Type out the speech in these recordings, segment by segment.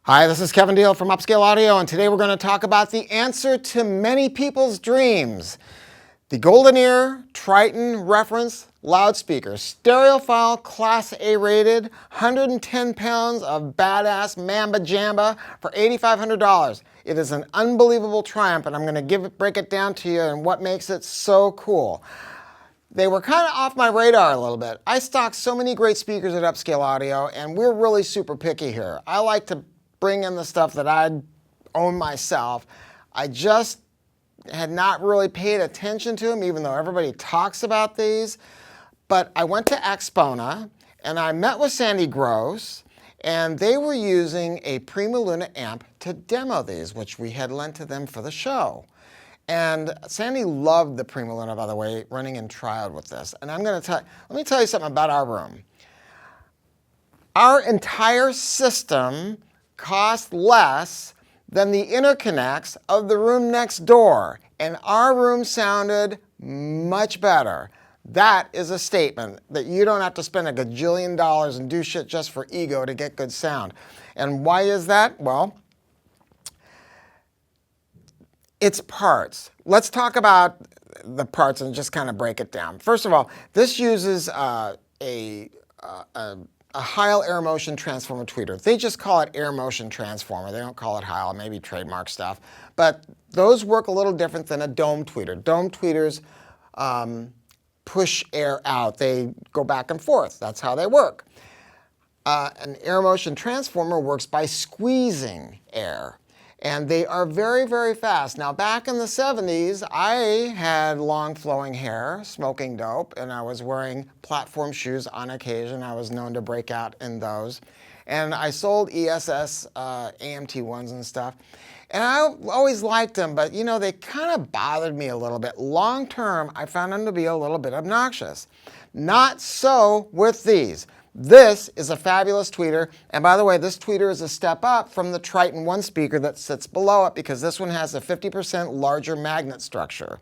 Hi, this is Kevin Deal from Upscale Audio, and today we're going to talk about the answer to many people's dreams. The GoldenEar Triton reference loudspeaker, stereophile, Class A rated, 110 pounds of badass mamba jamba for $8,500. It is an unbelievable triumph, and I'm going to break it down to you and what makes it so cool. They were kind of off my radar a little bit. I stock so many great speakers at Upscale Audio, and we're really super picky here. I like to bring in the stuff that I own myself. I just had not really paid attention to them, even though everybody talks about these. But I went to Expona, and I met with Sandy Gross, and they were using a Prima Luna amp to demo these, which we had lent to them for the show. And Sandy loved the Prima Luna, by the way, running in trial with this. And let me tell you something about our room. Our entire system cost less than the interconnects of the room next door, and our room sounded much better. That is a statement that you don't have to spend a gajillion dollars and do shit just for ego to get good sound. And why is that? Well, it's parts. Let's talk about the parts and just kind of break it down. First of all, this uses a Heil air motion transformer tweeter. They just call it air motion transformer. They don't call it Heil, maybe trademark stuff. But those work a little different than a dome tweeter. Dome tweeters push air out. They go back and forth. That's how they work. An air motion transformer works by squeezing air. And they are very, very fast. Now, back in the 70s, I had long flowing hair, smoking dope, and I was wearing platform shoes on occasion. I was known to break out in those. And I sold ESS AMT ones and stuff. And I always liked them, but you know, they kind of bothered me a little bit. Long term, I found them to be a little bit obnoxious. Not so with these. This is a fabulous tweeter, and by the way, this tweeter is a step up from the Triton 1 speaker that sits below it because this one has a 50% larger magnet structure.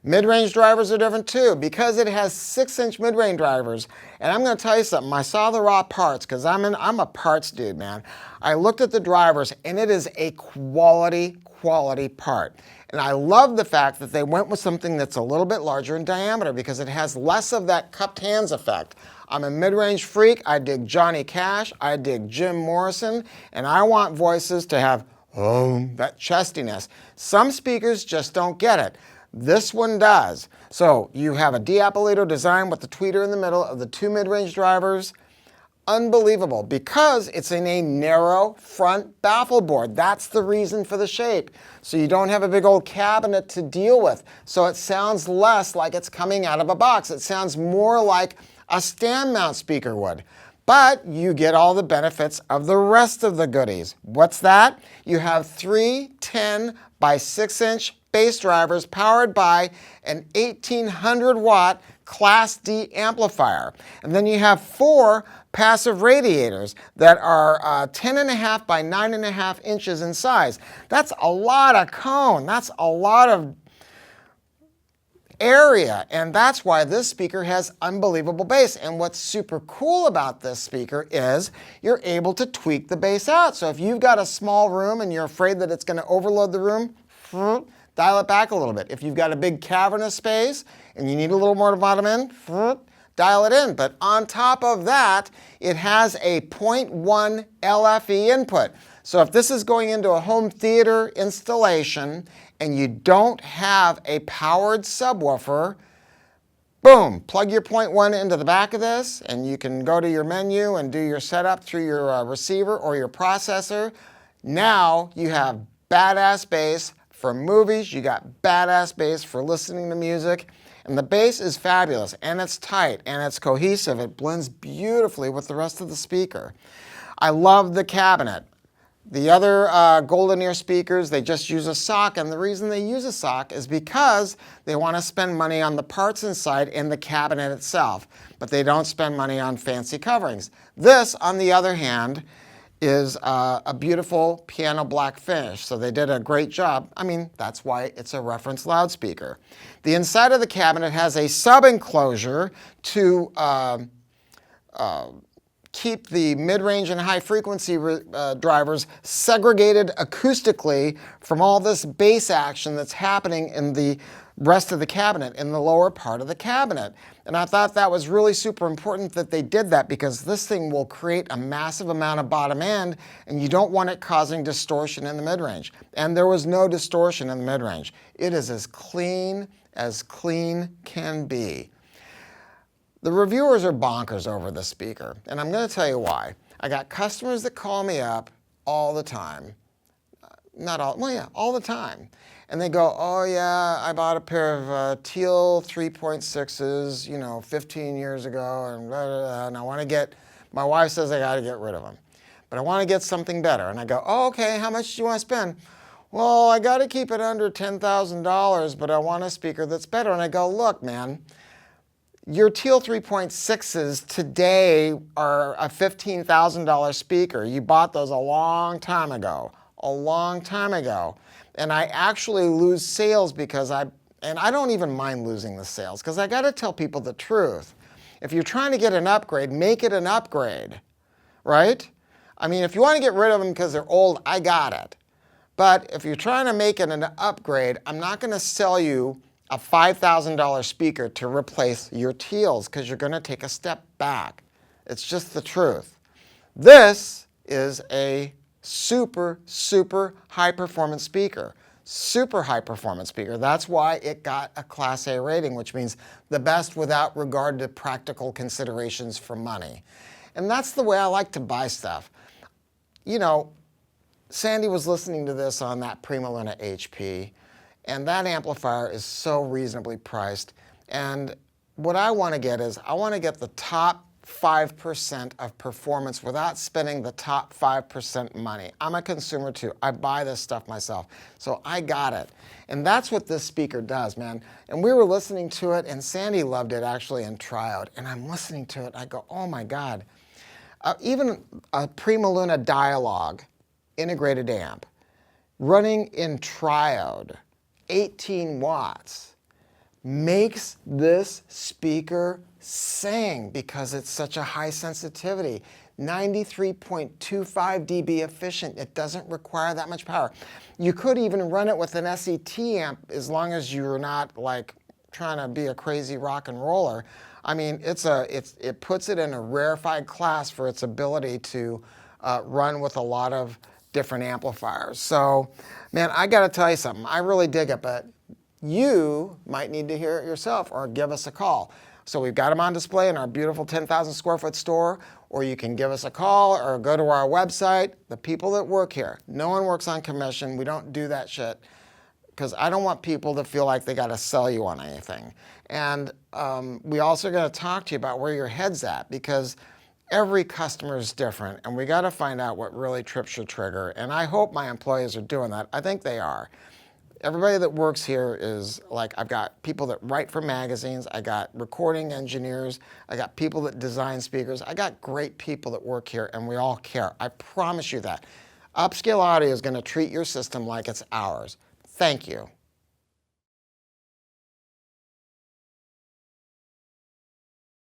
Mid-range drivers are different too because it has 6-inch mid-range drivers. And I'm going to tell you something. I saw the raw parts because I'm a parts dude, man. I looked at the drivers, and it is a quality part. And I love the fact that they went with something that's a little bit larger in diameter because it has less of that cupped hands effect. I'm a mid-range freak. I dig Johnny Cash. I dig Jim Morrison. And I want voices to have that chestiness. Some speakers just don't get it. This one does. So you have a Diapolito design with the tweeter in the middle of the two mid-range drivers. Unbelievable because it's in a narrow front baffle board. That's the reason for the shape. So you don't have a big old cabinet to deal with. So it sounds less like it's coming out of a box. It sounds more like a stand mount speaker would. But you get all the benefits of the rest of the goodies. What's that? You have 3 10 by 6-inch bass drivers powered by an 1800 watt Class D amplifier. And then you have 4 passive radiators that are 10.5 by 9.5 inches in size. That's a lot of cone. That's a lot of area, and that's why this speaker has unbelievable bass. And what's super cool about this speaker is you're able to tweak the bass out. So if you've got a small room and you're afraid that it's going to overload the room, dial it back a little bit. If you've got a big cavernous space and you need a little more bottom end, dial it in. But on top of that, it has a 0.1 LFE input. So if this is going into a home theater installation and you don't have a powered subwoofer, boom, plug your 0.1 into the back of this, and you can go to your menu and do your setup through your receiver or your processor. Now you have badass bass for movies, you got badass bass for listening to music, and the bass is fabulous, and it's tight, and it's cohesive. It blends beautifully with the rest of the speaker. I love the cabinet. The other GoldenEar speakers, they just use a sock, and the reason they use a sock is because they want to spend money on the parts inside and the cabinet itself, but they don't spend money on fancy coverings. This, on the other hand, is a beautiful piano black finish, so they did a great job. I mean, that's why it's a reference loudspeaker. The inside of the cabinet has a sub-enclosure to keep the mid-range and high-frequency drivers segregated acoustically from all this bass action that's happening in the rest of the cabinet, in the lower part of the cabinet. And I thought that was really super important that they did that, because this thing will create a massive amount of bottom end, and you don't want it causing distortion in the mid-range. And there was no distortion in the mid-range. It is as clean can be. The reviewers are bonkers over this speaker, and I'm going to tell you why. I got customers that call me up all the time. Not all, well, yeah, all the time. And they go, oh yeah, I bought a pair of teal 3.6s, you know, 15 years ago, and blah, blah, blah, and I want to get, my wife says I got to get rid of them. But I want to get something better. And I go, oh, okay, how much do you want to spend? Well, I got to keep it under $10,000, but I want a speaker that's better. And I go, look, man, your teal 3.6s today are a $15,000 speaker. You bought those a long time ago. And I actually lose sales because and I don't even mind losing the sales, because I got to tell people the truth. If you're trying to get an upgrade, make it an upgrade, right? I mean, if you want to get rid of them because they're old, I got it. But if you're trying to make it an upgrade, I'm not going to sell you a $5,000 speaker to replace your teals, because you're going to take a step back. It's just the truth. This is a super high performance speaker. Super high performance speaker. That's why it got a Class A rating, which means the best without regard to practical considerations for money. And that's the way I like to buy stuff. You know, Sandy was listening to this on that Prima Luna HP, and that amplifier is so reasonably priced. And what I want to get is, I want to get the top 5% of performance without spending the top 5% money. I'm a consumer too. I buy this stuff myself. So I got it. And that's what this speaker does, man. And we were listening to it, and Sandy loved it actually in triode. And I'm listening to it, I go, oh my God. Even a Prima Luna Dialogue integrated amp running in triode, 18 watts, makes this speaker sing because it's such a high sensitivity. 93.25 dB efficient. It doesn't require that much power. You could even run it with an SET amp as long as you're not like trying to be a crazy rock and roller. I mean, it puts it in a rarefied class for its ability to run with a lot of different amplifiers. So, man, I got to tell you something. I really dig it, but you might need to hear it yourself or give us a call. So we've got them on display in our beautiful 10,000 square foot store, or you can give us a call or go to our website. The people that work here, no one works on commission. We don't do that shit, because I don't want people to feel like they got to sell you on anything. And we also got to talk to you about where your head's at, because every customer is different, and we got to find out what really trips your trigger. And I hope my employees are doing that. I think they are. Everybody that works here is like, I've got people that write for magazines, I got recording engineers, I got people that design speakers, I got great people that work here, and we all care. I promise you that. Upscale Audio is going to treat your system like it's ours. Thank you.